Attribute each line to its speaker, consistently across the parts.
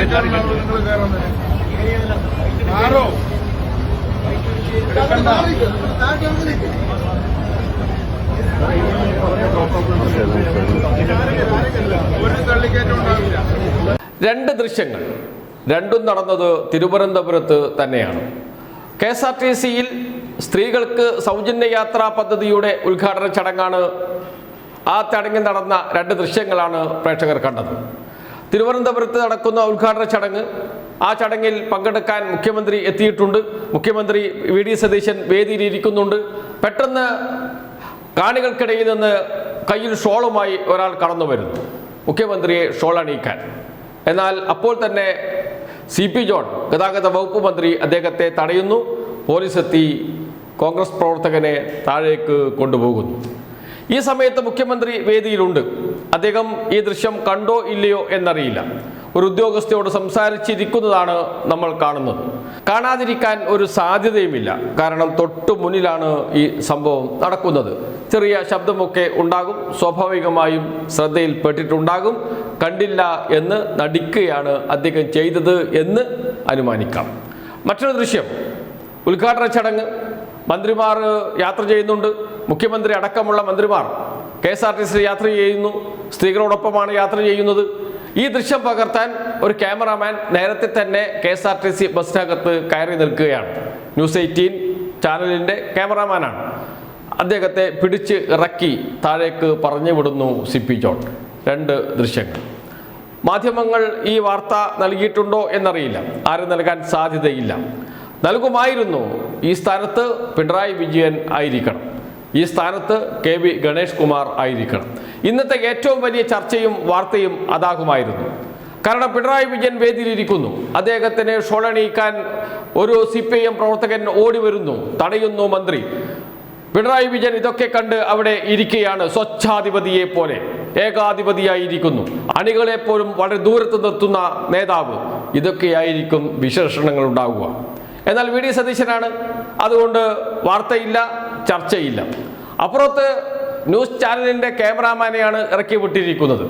Speaker 1: രണ്ട് ദൃശ്യങ്ങൾ, രണ്ടും നടന്നത് തിരുവനന്തപുരത്ത് തന്നെയാണ്. KSRTCയിൽ സ്ത്രീകൾക്ക് സൗജന്യ യാത്രാ പദ്ധതിയുടെ ഉദ്ഘാടന ചടങ്ങാണ്. ആ ചടങ്ങിൽ നടന്ന രണ്ട് ദൃശ്യങ്ങളാണ് പ്രേക്ഷകർ കണ്ടത്. തിരുവനന്തപുരത്ത് നടക്കുന്ന ഉദ്ഘാടന ചടങ്ങ്, ആ ചടങ്ങിൽ പങ്കെടുക്കാൻ മുഖ്യമന്ത്രി എത്തിയിട്ടുണ്ട്. മുഖ്യമന്ത്രി VD സതീശൻ വേദിയിലിരിക്കുന്നുണ്ട്. പെട്ടെന്ന് കാണികൾക്കിടയിൽ നിന്ന് കയ്യിൽ ഷോളുമായി ഒരാൾ കടന്നു വരുന്നു, മുഖ്യമന്ത്രിയെ ഷോൾ അണിയിക്കാൻ. എന്നാൽ അപ്പോൾ തന്നെ CP ജോൺ, ഗതാഗത വകുപ്പ് മന്ത്രി, അദ്ദേഹത്തെ തടയുന്നു. പോലീസ് എത്തി കോൺഗ്രസ് പ്രവർത്തകനെ താഴേക്ക് കൊണ്ടുപോകുന്നു. ഈ സമയത്ത് മുഖ്യമന്ത്രി വേദിയിലുണ്ട്. അദ്ദേഹം ഈ ദൃശ്യം കണ്ടോ ഇല്ലയോ എന്നറിയില്ല. ഒരു ഉദ്യോഗസ്ഥയോട് സംസാരിച്ചിരിക്കുന്നതാണ് നമ്മൾ കാണുന്നത്. കാണാതിരിക്കാൻ ഒരു സാധ്യതയുമില്ല, കാരണം തൊട്ടു മുന്നിലാണ് ഈ സംഭവം നടക്കുന്നത്. ചെറിയ ശബ്ദമൊക്കെ ഉണ്ടാകും, സ്വാഭാവികമായും ശ്രദ്ധയിൽപ്പെട്ടിട്ടുണ്ടാകും. കണ്ടില്ല എന്ന് നടിക്കുകയാണ് അദ്ദേഹം ചെയ്തത് എന്ന് അനുമാനിക്കാം. മറ്റൊരു ദൃശ്യം, ഉദ്ഘാടന ചടങ്ങ്, മന്ത്രിമാർ യാത്ര ചെയ്യുന്നുണ്ട്. മുഖ്യമന്ത്രി അടക്കമുള്ള മന്ത്രിമാർ KSRTC യാത്ര ചെയ്യുന്നു, സ്ത്രീകളോടൊപ്പമാണ് യാത്ര ചെയ്യുന്നത്. ഈ ദൃശ്യം പകർത്താൻ ഒരു ക്യാമറാമാൻ നേരത്തെ തന്നെ KSRTC ബസ്സിനകത്ത് കയറി നിൽക്കുകയാണ്. News 18 ചാനലിൻ്റെ ക്യാമറാമാനാണ്. അദ്ദേഹത്തെ പിടിച്ച് ഇറക്കി താഴേക്ക് പറഞ്ഞു വിടുന്നു CP ജോൺ. രണ്ട് ദൃശ്യങ്ങൾ. മാധ്യമങ്ങൾ ഈ വാർത്ത നൽകിയിട്ടുണ്ടോ എന്നറിയില്ല. ആരും നൽകാൻ സാധ്യതയില്ല. നൽകുമായിരുന്നു. ഈ സ്ഥാനത്ത് പിണറായി വിജയൻ ആയിരിക്കണം, ഈ സ്ഥാനത്ത് KB ഗണേഷ് കുമാർ ആയിരിക്കണം. ഇന്നത്തെ ഏറ്റവും വലിയ ചർച്ചയും വാർത്തയും അതാകുമായിരുന്നു. കാരണം പിണറായി വിജയൻ വേദിയിലിരിക്കുന്നു, അദ്ദേഹത്തിന് ഷോളണിയിക്കാൻ ഒരു CPIM പ്രവർത്തകൻ ഓടി വരുന്നു, തടയുന്നു മന്ത്രി. പിണറായി വിജയൻ ഇതൊക്കെ കണ്ട് അവിടെ ഇരിക്കുകയാണ്. സ്വച്ഛാധിപതിയെ പോലെ ഏകാധിപതിയായിരിക്കുന്നു, അണികളെ പോലും വളരെ ദൂരത്ത് നിർത്തുന്ന നേതാവ്. ഇതൊക്കെയായിരിക്കും വിശേഷണങ്ങൾ ഉണ്ടാവുക. എന്നാൽ VD സതീശനാണ്, അതുകൊണ്ട് വാർത്തയില്ല, ചർച്ചയില്ല. അപ്പുറത്ത് ന്യൂസ് ചാനലിൻ്റെ ക്യാമറാമാനെയാണ് ഇറക്കി വിട്ടിരിക്കുന്നത്.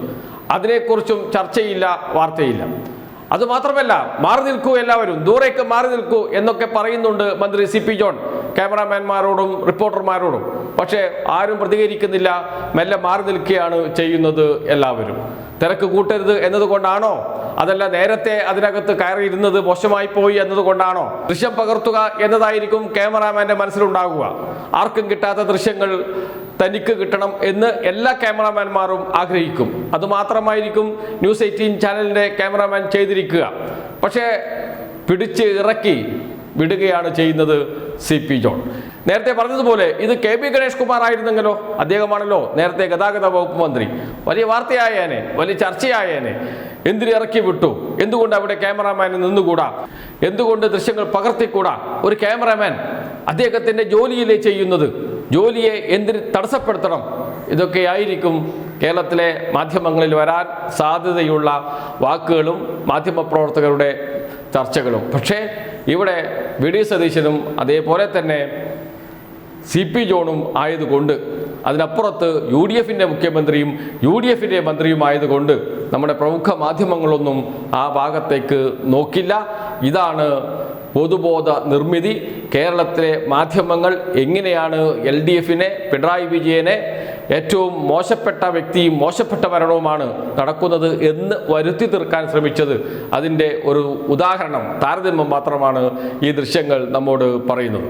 Speaker 1: അതിനെക്കുറിച്ചും ചർച്ചയില്ല, വാർത്തയില്ല. അതുമാത്രമല്ല, മാറി നിൽക്കൂ, എല്ലാവരും ദൂരേക്ക് മാറി നിൽക്കൂ എന്നൊക്കെ പറയുന്നുണ്ട് മന്ത്രി CP ജോൺ ക്യാമറാമാൻമാരോടും റിപ്പോർട്ടർമാരോടും. പക്ഷേ ആരും പ്രതികരിക്കുന്നില്ല, മെല്ലെ മാറി നിൽക്കുകയാണ് ചെയ്യുന്നത് എല്ലാവരും. തിരക്ക് കൂട്ടരുത് എന്നതുകൊണ്ടാണോ, അതല്ല നേരത്തെ അതിനകത്ത് കയറിയിരുന്നത് മോശമായി പോയി എന്നതുകൊണ്ടാണോ? ദൃശ്യം പകർത്തുക എന്നതായിരിക്കും ക്യാമറാമാൻ്റെ മനസ്സിലുണ്ടാകുക. ആർക്കും കിട്ടാത്ത ദൃശ്യങ്ങൾ തനിക്ക് കിട്ടണം എന്ന് എല്ലാ ക്യാമറാമാൻമാരും ആഗ്രഹിക്കും. അതുമാത്രമായിരിക്കും News 18 ചാനലിൻ്റെ ക്യാമറാമാൻ ചെയ്തിരിക്കുക. പക്ഷേ പിടിച്ച് ഇറക്കി വിടുകയാണ് ചെയ്യുന്നത് CP ജോൺ. നേരത്തെ പറഞ്ഞതുപോലെ ഇത് KB ഗണേഷ് കുമാർ ആയിരുന്നെങ്കിലോ, അദ്ദേഹമാണല്ലോ നേരത്തെ ഗതാഗത വകുപ്പ് മന്ത്രി. വലിയ വാർത്തയായേനെ, വലിയ ചർച്ചയായേനെ. എന്തിന് ഇറക്കി വിട്ടു? എന്തുകൊണ്ട് അവിടെ ക്യാമറാമാൻ നിന്നുകൂടാ? എന്തുകൊണ്ട് ദൃശ്യങ്ങൾ പകർത്തിക്കൂടാ? ഒരു ക്യാമറാമാൻ അദ്ദേഹത്തിൻ്റെ ജോലിയിലേ ചെയ്യുന്നത്, ജോലിയെ എന്തിന് തടസ്സപ്പെടുത്തണം? ഇതൊക്കെയായിരിക്കും കേരളത്തിലെ മാധ്യമങ്ങളിൽ വരാൻ സാധ്യതയുള്ള വാക്കുകളും മാധ്യമപ്രവർത്തകരുടെ ചർച്ചകളും. പക്ഷേ ഇവിടെ VD സതീശനും അതേപോലെ തന്നെ CP ജോണും ആയതുകൊണ്ട്, അതിനപ്പുറത്ത് UDFൻ്റെ മുഖ്യമന്ത്രിയും UDFൻ്റെ മന്ത്രിയുമായതുകൊണ്ട് നമ്മുടെ പ്രമുഖ മാധ്യമങ്ങളൊന്നും ആ ഭാഗത്തേക്ക് നോക്കില്ല. ഇതാണ് പൊതുബോധ നിർമ്മിതി. കേരളത്തിലെ മാധ്യമങ്ങൾ എങ്ങനെയാണ് LDFനെ, പിണറായി വിജയനെ ഏറ്റവും മോശപ്പെട്ട വ്യക്തിയും മോശപ്പെട്ട ഭരണവുമാണ് നടക്കുന്നത് എന്ന് വരുത്തി തീർക്കാൻ ശ്രമിച്ചത്, അതിൻ്റെ ഒരു ഉദാഹരണം, താരതമ്യം മാത്രമാണ് ഈ ദൃശ്യങ്ങൾ നമ്മോട് പറയുന്നത്.